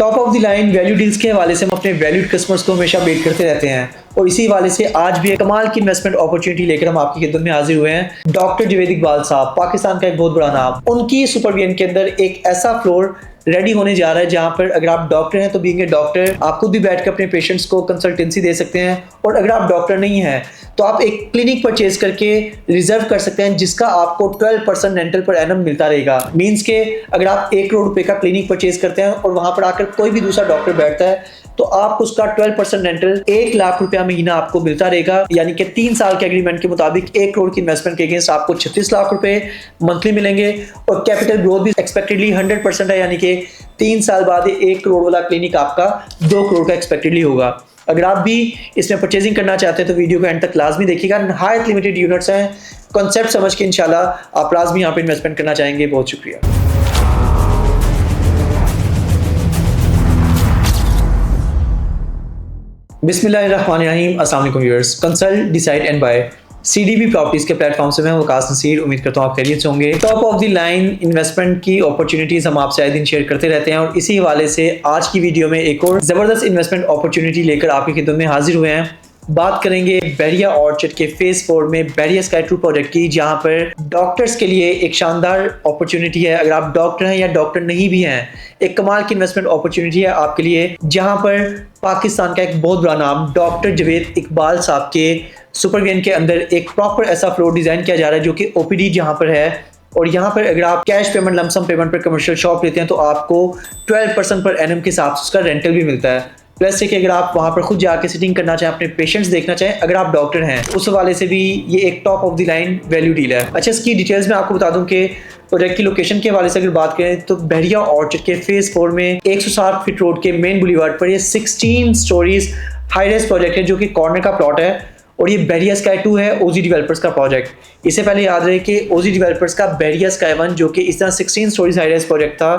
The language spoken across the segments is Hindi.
Top of the line value deals के हवाले से हम अपने वैल्यूड कस्टमर्स को हमेशा अपडेट करते रहते हैं और इसी हवाले से आज भी एक कमाल की इन्वेस्टमेंट अपॉर्चुनिटी लेकर हम आपकी खिदमत में हाजिर हुए हैं। डॉक्टर जवेद इकबाल साहब, पाकिस्तान का एक बहुत बड़ा नाम, उनकी सुपरविजन के अंदर एक ऐसा फ्लोर रेडी होने जा रहा है जहां पर अगर आप डॉक्टर हैं तो बीइंग ए डॉक्टर आप खुद भी बैठकर अपने पेशेंट्स को कंसल्टेंसी दे सकते हैं, और अगर आप डॉक्टर नहीं हैं तो आप एक क्लिनिक परचेज करके रिजर्व कर सकते हैं जिसका आपको 12% रेंटल पर एनम मिलता रहेगा। मींस के अगर आप 1 करोड़ रुपए का क्लिनिक परचेज करते हैं और वहां पर आकर कोई भी दूसरा डॉक्टर बैठता है तो आपको उसका 12% रेंटल 1 लाख रुपया महीना आपको मिलता रहेगा। यानी कि 3 साल के एग्रीमेंट के मुताबिक 1 करोड़ की इन्वेस्टमेंट के अगेंस्ट आपको 36 लाख रुपए मंथली मिलेंगे, और कैपिटल ग्रोथ भी एक्सपेक्टेडली 100% है, यानी कि 3 साल बाद 1 करोड़ वाला क्लिनिक आपका 2 करोड़ का एक्सपेक्टेडली होगा। अगर आप भी इसमें परचेजिंग करना चाहते हैं तो वीडियो को एंड तक लाजमी देखिएगा। हाईएस्ट लिमिटेड यूनिट्स हैं, कॉन्सेप्ट समझ के इंशाल्लाह आप लाजमी यहाँ पे इन्वेस्टमेंट करना चाहेंगे। बहुत शुक्रिया। बिस्मिल्लाहिर्रहमानिर्रहीम। अस्सलाम वालेकुम viewers. Consult, decide and buy CDB properties के प्लेटफॉर्म से मैं वकास नसीर उम्मीद करता हूँ आप खैरियत से होंगे। Top of the line investment की अपॉर्चुनिटीज हम आपसे आए दिन शेयर करते रहते हैं और इसी हवाले से आज की वीडियो में एक और जबरदस्त इन्वेस्टमेंट अपॉर्चुनिटी लेकर आपकी खिदमत में हाजिर हुए हैं। बात करेंगे बैरिया ऑर्चर्ड के फेज 4 में बैरिया स्काई 2 प्रोजेक्ट की, जहां पर डॉक्टर्स के लिए एक शानदार अपॉर्चुनिटी है। अगर आप डॉक्टर हैं या डॉक्टर नहीं भी हैं, एक कमाल की इन्वेस्टमेंट अपॉर्चुनिटी है आपके लिए, जहां पर पाकिस्तान का एक बहुत बड़ा नाम डॉक्टर जवेद इकबाल साहब के सुपरविजन के अंदर एक प्रॉपर ऐसा फ्लोर डिजाइन किया जा रहा है जो कि ओपीडी जहां पर है। और यहाँ पर अगर आप कैश पेमेंट, लमसम पेमेंट पर कमर्शियल शॉप लेते हैं तो आपको 12% पर एनम के हिसाब से उसका रेंटल भी मिलता है। प्लस है कि अगर आप वहाँ पर खुद जाके सिटिंग करना चाहें, अपने पेशेंट्स देखना चाहें, अगर आप डॉक्टर हैं, उस हवाले से भी ये एक top of the line value deal है। अच्छा, इसकी डिटेल्स में आपको बता दूं कि प्रोजेक्ट की लोकेशन के हवाले से अगर बात करें तो बैरिया ऑर्चर्ड के फेज 4 में 160 फीट रोड के मेन बुलीवार्ड पर ये 16 स्टोरीज हाई राइज प्रोजेक्ट है जो कि कॉर्नर का प्लॉट है, और ये बैरिया स्काई 2 है ओजी डेवलपर्स का प्रोजेक्ट। इससे पहले याद रहे कि ओजी डेवलपर्स का बैरिया स्काई 1 जो कि इस तरह 16 स्टोरीज हाई राइज प्रोजेक्ट था,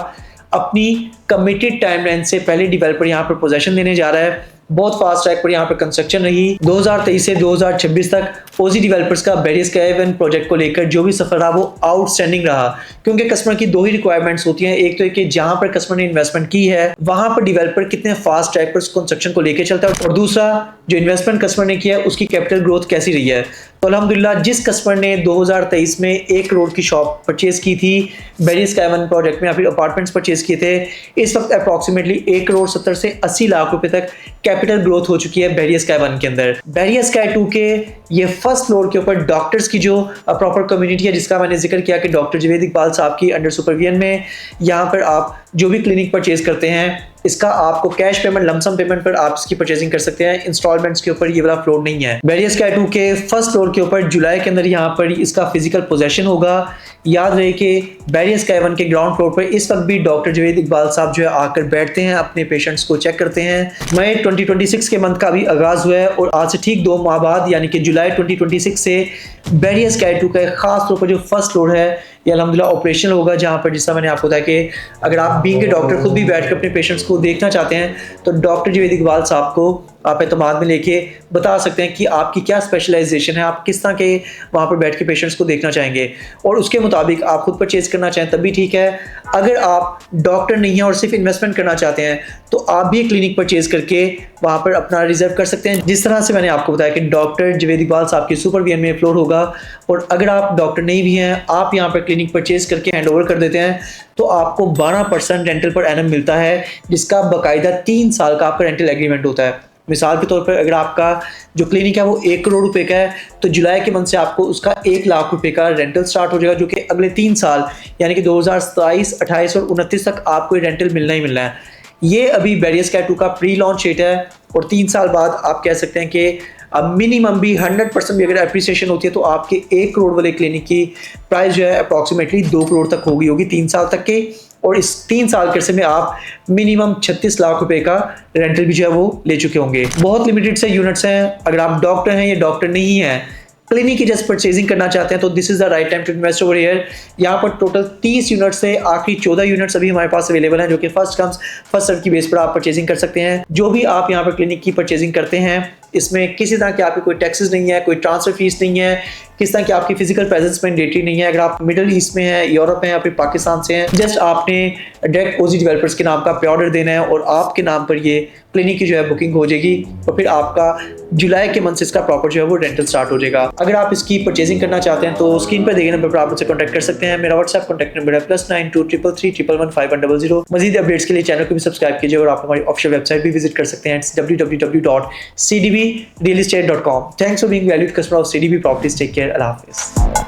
अपनी कमिटेड टाइमलाइन से पहले डेवलपर यहाँ पर पोजीशन देने जा रहा है। बहुत फास्ट ट्रैक पर यहाँ पर कंस्ट्रक्शन रही। 2023 से 2026 तक ओजी डेवलपर्स का बैरिया स्काई 1 प्रोजेक्ट को लेकर जो भी सफर रहा वो आउटस्टैंडिंग रहा, क्योंकि कस्टमर की 2 ही रिक्वायरमेंट्स होती हैं। एक तो कि जहां पर कस्टमर ने इन्वेस्टमेंट की है वहां पर डेवलपर कितने फास्ट ट्रैक पर कंस्ट्रक्शन को लेकर चलता है, और दूसरा जो इन्वेस्टमेंट कस्टमर ने किया है उसकी कैपिटल ग्रोथ कैसी रही है। तो अल्हम्दुलिल्लाह जिस कस्टमर ने 2023 में 1 करोड़ की शॉप परचेज की थी बैरिया स्काई 1 प्रोजेक्ट में, या फिर अपार्टमेंट्स परचेज किए थे, इस वक्त अप्रॉक्सीमेटली 1 करोड़ 70 से 80 लाख रुपए तक कैपिटल ग्रोथ हो चुकी है बैरिया स्काई 1 के अंदर। बैरिया स्काई 2 के ये फर्स्ट फ्लोर के ऊपर डॉक्टर्स की जो प्रॉपर कम्युनिटी है, जिसका मैंने जिक्र किया कि डॉक्टर जवेद इकबाल साहब की अंडर सुपरविजन में यहाँ पर आप जो भी क्लिनिक परचेज करते हैं इसका आपको कैश पेमेंट, लमसम पेमेंट पर आप इसकी परचेजिंग कर सकते हैं। इंस्टॉलमेंट्स के ऊपर ये वाला फ्लोर नहीं है। बैरिया स्काई 2 के फर्स्ट फ्लोर के ऊपर जुलाई के अंदर यहाँ पर इसका फिजिकल पोजेशन होगा। याद रहे कि बैरिया स्काई 1 के ग्राउंड फ्लोर पर इस वक्त भी डॉक्टर जवेद इकबाल साहब जो है आकर बैठते हैं, अपने पेशेंट्स को चेक करते हैं। मई 2026 के मंथ का भी आगाज हुआ है और आज से ठीक 2 माह बाद यानी कि जुलाई 2026 से बैरिया स्काई 2 का खास तौर पर जो फर्स्ट फ्लोर है ये अल्हम्दुलिल्लाह ऑपरेशनल होगा, जहां पर जिसका मैंने आपको बताया कि अगर आप बीइंग ए डॉक्टर खुद भी बैठकर अपने पेशेंट्स को देखना चाहते हैं तो डॉक्टर जवेद इकबाल साहब को आप एतमाद में लेके बता सकते हैं कि आपकी क्या स्पेशलाइजेशन है, आप किस तरह के वहाँ पर बैठ के पेशेंट्स को देखना चाहेंगे, और उसके मुताबिक आप खुद परचेज करना चाहें तब भी ठीक है। अगर आप डॉक्टर नहीं हैं और सिर्फ इन्वेस्टमेंट करना चाहते हैं तो आप भी क्लिनिक परचेज करके वहाँ पर अपना रिजर्व कर सकते हैं, जिस तरह से मैंने आपको बताया कि डॉक्टर जवेद इकबाल साहब की सुपरविजन में फ्लोर होगा। और अगर आप डॉक्टर नहीं भी हैं, आप यहाँ पर क्लिनिक परचेज करके हैंड ओवर कर देते हैं तो आपको 12% रेंटल पर एनम मिलता है, जिसका बाकायदा 3 साल का आपका रेंटल एग्रीमेंट होता है। मिसाल के तौर पर अगर आपका जो क्लिनिक है वो 1 करोड़ रुपए का है तो जुलाई के मंथ से आपको उसका 1 लाख रुपए का रेंटल स्टार्ट हो जाएगा, जो कि अगले 3 साल यानी कि 2027, 28 और 29 तक आपको रेंटल मिलना ही मिलना है। ये अभी बैरिया स्काई 2 का प्री लॉन्च रेट है, और 3 साल बाद आप कह सकते हैं कि अब मिनिमम भी 100% भी अगर अप्रिसिएशन होती है तो आपके 1 करोड़ वाले क्लिनिक की प्राइस जो है अप्रॉक्सीमेटली 2 करोड़ तक होगी 3 साल तक के, और इस 3 साल के अरसे में आप मिनिमम 36 लाख रुपए का रेंटल भी जो है वो ले चुके होंगे। बहुत लिमिटेड से यूनिट्स हैं। अगर आप डॉक्टर हैं या डॉक्टर नहीं हैं, क्लिनिक की जस्ट परचेजिंग करना चाहते हैं तो this is the right time to invest over here. यहाँ पर टोटल 30 यूनिट्स से आखिरी 14 यूनिट्स अभी हमारे पास अवेलेबल हैं, जो कि फर्स्ट कम्स फर्स्ट सर्व की बेस पर आप परचेजिंग कर सकते हैं। जो भी आप यहाँ पर क्लिनिक की परचेजिंग करते हैं इसमें किसी तरह की आपकी कोई टैक्सेस नहीं है, कोई ट्रांसफर फीस नहीं है, किस तरह की आपकी फिजिकल प्रेजेंस मैंडेटरी नहीं है। अगर आप मिडिल ईस्ट में हैं, यूरोप में या फिर पाकिस्तान से हैं, जस्ट आपने डायरेक्ट ओजी डेवलपर्स के नाम का पे ऑर्डर देना है और आपके नाम पर ये क्लिनिक की जो है बुकिंग हो जाएगी और फिर आपका जुलाई के मंथ से इसका प्रॉपर जो है वो रेंटल स्टार्ट हो जाएगा। अगर आप इसकी परचेजिंग करना चाहते हैं तो स्क्रीन पर दिए नंबर पर आप मुझसे कॉन्टैक्ट कर सकते हैं। मेरा व्हाट्सएप कॉन्टैक्ट नंबर है +9233311510। मजीद अपडेट्स के लिए चैनल को भी सब्सक्राइब कीजिए और आप हमारी ऑफिशियल वेबसाइट भी विजिट कर सकते हैं www.cdbrealestate.com। Thanks for being valued customer of CDB properties. Take care. अल्लाह हाफिज़।